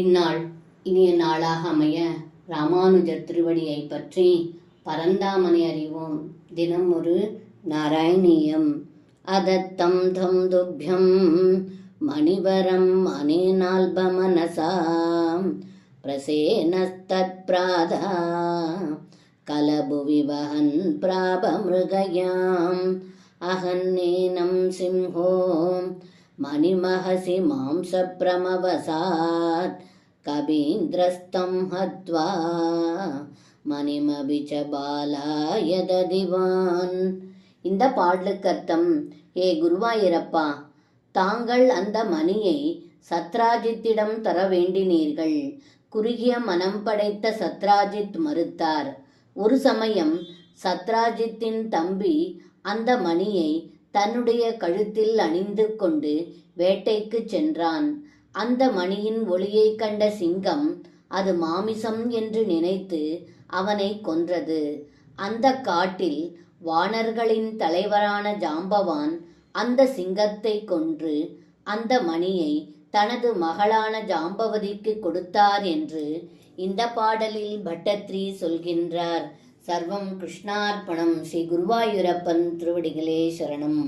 இந்நாள் இனிய நாளாக அமைய ராமானுஜர் திருவடியை பற்றி பரந்தாமனை அறிவோம். தினம் ஒரு நாராயணீயம். அதத்தம் தம் துப்யம் மணிவரம் அனேனால்பமனசாம் பிரசேனஸ்தத் பிராதா கலபுவி வஹன் பிராபமிருகயாம் அஹன்னேனம் சிம்ஹோ மணிமஹசி மாம்சப்ரமவசாத் கபீந்திரஸ்தம் ஹத்வா மணிமபிச்ச பாலாய ததிவான். இந்த பாடலுக்கு அர்த்தம்: ஏ குருவாயூரப்பா, தாங்கள் அந்த மணியை சத்ராஜித்திடம் தர வேண்டினீர்கள். குறுகிய மனம் படைத்த சத்ராஜித் மறுத்தார். ஒரு சமயம் சத்ராஜித்தின் தம்பி அந்த மணியை தன்னுடைய கழுத்தில் அணிந்து கொண்டு வேட்டைக்கு சென்றான். அந்த மணியின் ஒளியை கண்ட சிங்கம் அது மாமிசம் என்று நினைத்து அவனை கொன்றது. அந்த காட்டில் வானர்களின் தலைவரான ஜாம்பவான் அந்த சிங்கத்தை கொன்று அந்த மணியை தனது மகளான ஜாம்பவதிக்கு கொடுத்தார் என்று இந்த பாடலில் பட்டத்ரி சொல்கின்றார். சர்வம் கிருஷ்ணார்ப்பணம். ஸ்ரீ குருவாயூரப்பன் திருவடிகளே சரணம்.